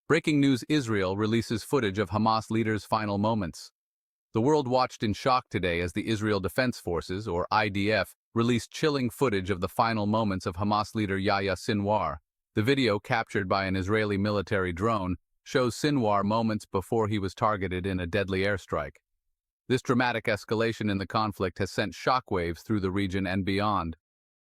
Breaking news: Israel releases footage of Hamas leader's final moments. The world watched in shock today as the Israel Defense Forces, or IDF, released chilling footage of the final moments of Hamas leader Yahya Sinwar. The video, captured by an Israeli military drone, shows Sinwar moments before he was targeted in a deadly airstrike. This dramatic escalation in the conflict has sent shockwaves through the region and beyond.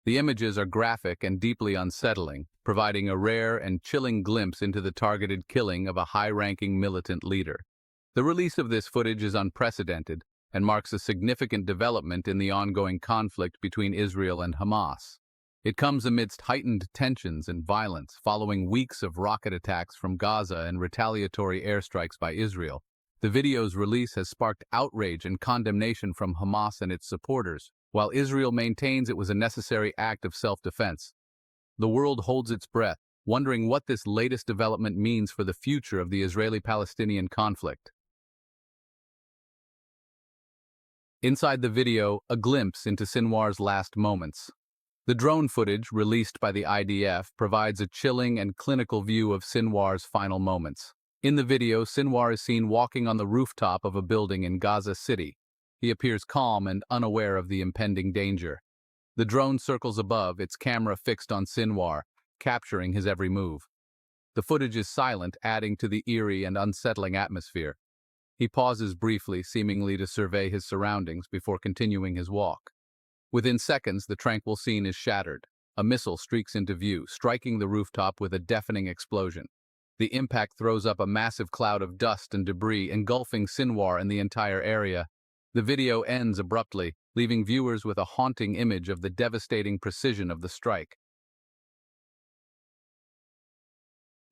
The images are graphic and deeply unsettling, providing a rare and chilling glimpse into the targeted killing of a high-ranking militant leader. The release of this footage is unprecedented and marks a significant development in the ongoing conflict between Israel and Hamas. It comes amidst heightened tensions and violence following weeks of rocket attacks from Gaza and retaliatory airstrikes by Israel. The video's release has sparked outrage and condemnation from Hamas and its supporters, while Israel maintains it was a necessary act of self-defense. The world holds its breath, wondering what this latest development means for the future of the Israeli-Palestinian conflict. Inside the video, a glimpse into Sinwar's last moments. The drone footage, released by the IDF, provides a chilling and clinical view of Sinwar's final moments. In the video, Sinwar is seen walking on the rooftop of a building in Gaza City. He appears calm and unaware of the impending danger. The drone circles above, its camera fixed on Sinwar, capturing his every move. The footage is silent, adding to the eerie and unsettling atmosphere. He pauses briefly, seemingly to survey his surroundings before continuing his walk. Within seconds, the tranquil scene is shattered. A missile streaks into view, striking the rooftop with a deafening explosion. The impact throws up a massive cloud of dust and debris, engulfing Sinwar and the entire area. The video ends abruptly, leaving viewers with a haunting image of the devastating precision of the strike.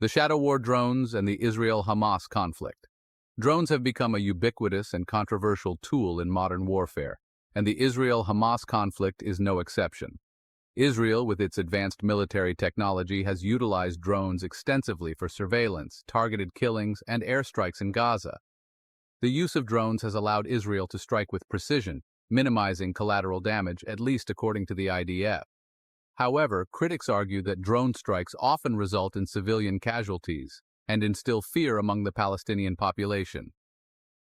The Shadow War drones and the Israel-Hamas conflict. Drones have become a ubiquitous and controversial tool in modern warfare, and the Israel-Hamas conflict is no exception. Israel, with its advanced military technology, has utilized drones extensively for surveillance, targeted killings, and airstrikes in Gaza. The use of drones has allowed Israel to strike with precision, minimizing collateral damage, at least according to the IDF. However, critics argue that drone strikes often result in civilian casualties and instill fear among the Palestinian population.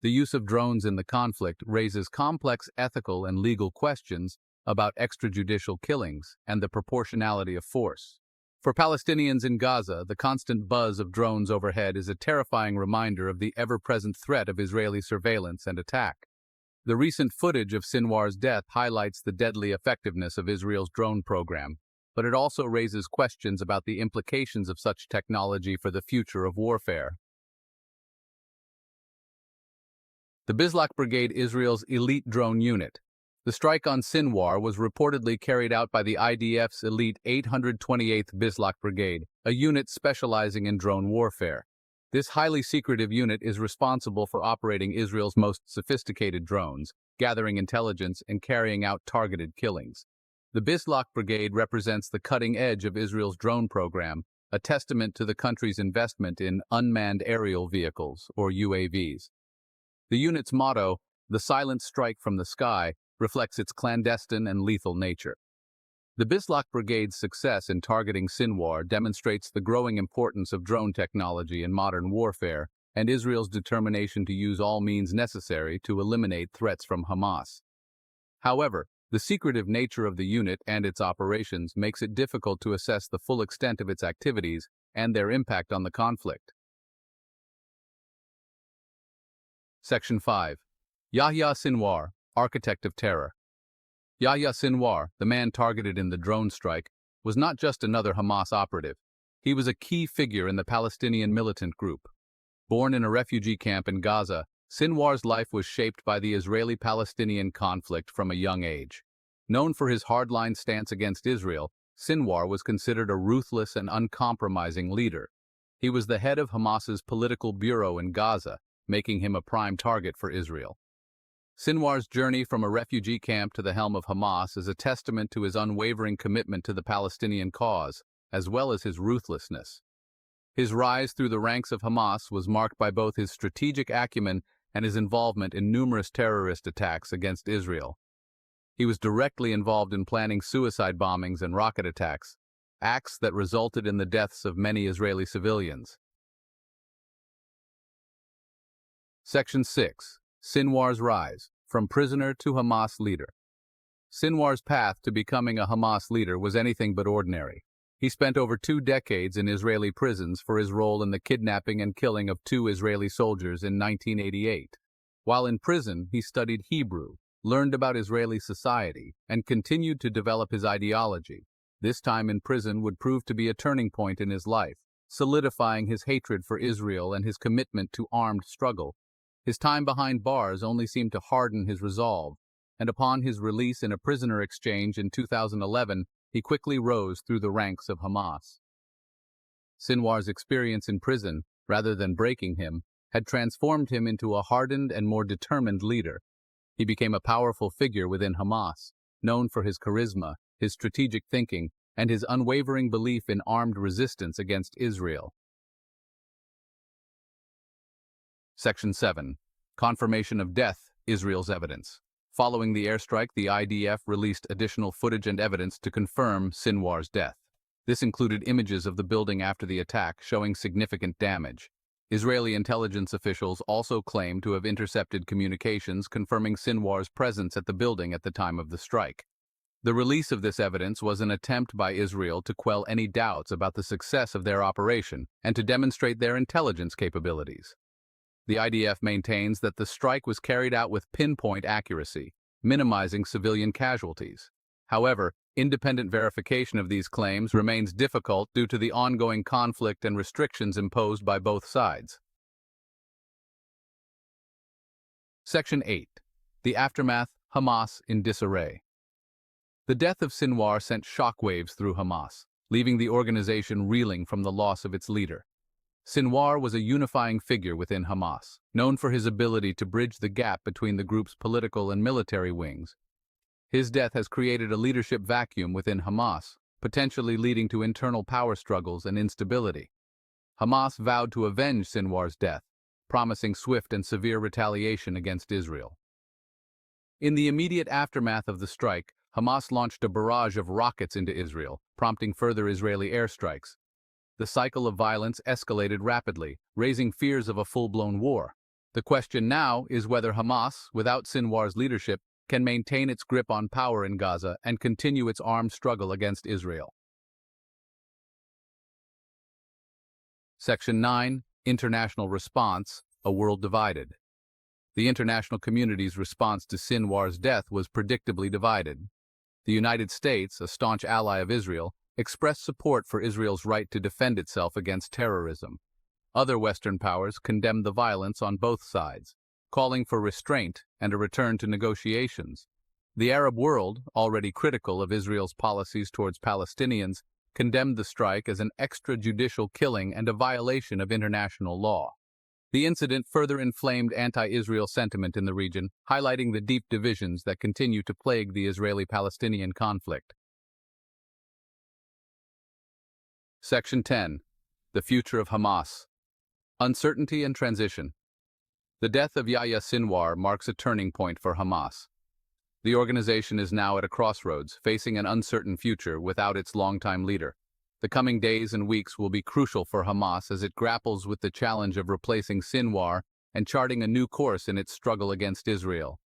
The use of drones in the conflict raises complex ethical and legal questions about extrajudicial killings and the proportionality of force. For Palestinians in Gaza, the constant buzz of drones overhead is a terrifying reminder of the ever-present threat of Israeli surveillance and attack. The recent footage of Sinwar's death highlights the deadly effectiveness of Israel's drone program, but it also raises questions about the implications of such technology for the future of warfare. The Bislach Brigade, Israel's elite drone unit. The strike on Sinwar was reportedly carried out by the IDF's elite 828th Bislach Brigade, a unit specializing in drone warfare. This highly secretive unit is responsible for operating Israel's most sophisticated drones, gathering intelligence, and carrying out targeted killings. The Bislach Brigade represents the cutting edge of Israel's drone program, a testament to the country's investment in unmanned aerial vehicles, or UAVs. The unit's motto, "The Silent Strike from the Sky," reflects its clandestine and lethal nature. The Bislach Brigade's success in targeting Sinwar demonstrates the growing importance of drone technology in modern warfare and Israel's determination to use all means necessary to eliminate threats from Hamas. However, the secretive nature of the unit and its operations makes it difficult to assess the full extent of its activities and their impact on the conflict. Section 5. Yahya Sinwar, Architect of Terror. Yahya Sinwar, the man targeted in the drone strike, was not just another Hamas operative. He was a key figure in the Palestinian militant group. Born in a refugee camp in Gaza, Sinwar's life was shaped by the Israeli-Palestinian conflict from a young age. Known for his hardline stance against Israel, Sinwar was considered a ruthless and uncompromising leader. He was the head of Hamas's political bureau in Gaza, making him a prime target for Israel. Sinwar's journey from a refugee camp to the helm of Hamas is a testament to his unwavering commitment to the Palestinian cause, as well as his ruthlessness. His rise through the ranks of Hamas was marked by both his strategic acumen and his involvement in numerous terrorist attacks against Israel. He was directly involved in planning suicide bombings and rocket attacks, acts that resulted in the deaths of many Israeli civilians. Section 6. Sinwar's rise, from prisoner to Hamas leader. Sinwar's path to becoming a Hamas leader was anything but ordinary. He spent over 2 decades in Israeli prisons for his role in the kidnapping and killing of 2 Israeli soldiers in 1988. While in prison, he studied Hebrew, learned about Israeli society, and continued to develop his ideology. This time in prison would prove to be a turning point in his life, solidifying his hatred for Israel and his commitment to armed struggle. His time behind bars only seemed to harden his resolve, and upon his release in a prisoner exchange in 2011, he quickly rose through the ranks of Hamas. Sinwar's experience in prison, rather than breaking him, had transformed him into a hardened and more determined leader. He became a powerful figure within Hamas, known for his charisma, his strategic thinking, and his unwavering belief in armed resistance against Israel. Section 7. Confirmation of death, Israel's evidence. Following the airstrike, the IDF released additional footage and evidence to confirm Sinwar's death. This included images of the building after the attack, showing significant damage. Israeli intelligence officials also claimed to have intercepted communications confirming Sinwar's presence at the building at the time of the strike. The release of this evidence was an attempt by Israel to quell any doubts about the success of their operation and to demonstrate their intelligence capabilities. The IDF maintains that the strike was carried out with pinpoint accuracy, minimizing civilian casualties. However, independent verification of these claims remains difficult due to the ongoing conflict and restrictions imposed by both sides. Section 8. The aftermath, Hamas in disarray. The death of Sinwar sent shockwaves through Hamas, leaving the organization reeling from the loss of its leader. Sinwar was a unifying figure within Hamas, known for his ability to bridge the gap between the group's political and military wings. His death has created a leadership vacuum within Hamas, potentially leading to internal power struggles and instability. Hamas vowed to avenge Sinwar's death, promising swift and severe retaliation against Israel. In the immediate aftermath of the strike, Hamas launched a barrage of rockets into Israel, prompting further Israeli airstrikes. The cycle of violence escalated rapidly, raising fears of a full-blown war. The question now is whether Hamas, without Sinwar's leadership, can maintain its grip on power in Gaza and continue its armed struggle against Israel. Section 9. International response, a world divided. The international community's response to Sinwar's death was predictably divided. The United States, a staunch ally of Israel, expressed support for Israel's right to defend itself against terrorism. Other Western powers condemned the violence on both sides, calling for restraint and a return to negotiations. The Arab world, already critical of Israel's policies towards Palestinians, condemned the strike as an extrajudicial killing and a violation of international law. The incident further inflamed anti-Israel sentiment in the region, highlighting the deep divisions that continue to plague the Israeli-Palestinian conflict. Section 10. The future of Hamas. Uncertainty and transition. The death of Yahya Sinwar marks a turning point for Hamas. The organization is now at a crossroads, facing an uncertain future without its longtime leader. The coming days and weeks will be crucial for Hamas as it grapples with the challenge of replacing Sinwar and charting a new course in its struggle against Israel.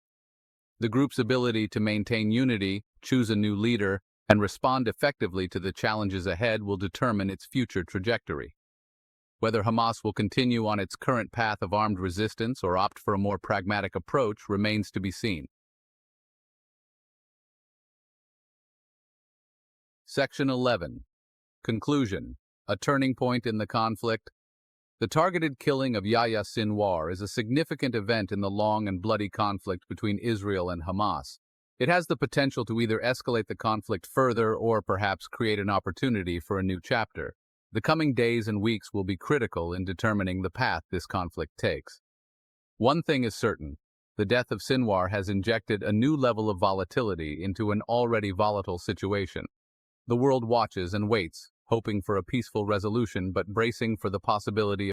The group's ability to maintain unity, choose a new leader, and respond effectively to the challenges ahead will determine its future trajectory. Whether Hamas will continue on its current path of armed resistance or opt for a more pragmatic approach remains to be seen. Section 11. Conclusion. A turning point in the conflict. The targeted killing of Yahya Sinwar is a significant event in the long and bloody conflict between Israel and Hamas. It has the potential to either escalate the conflict further or perhaps create an opportunity for a new chapter. The coming days and weeks will be critical in determining the path this conflict takes. One thing is certain: the death of Sinwar has injected a new level of volatility into an already volatile situation. The world watches and waits, hoping for a peaceful resolution but bracing for the possibility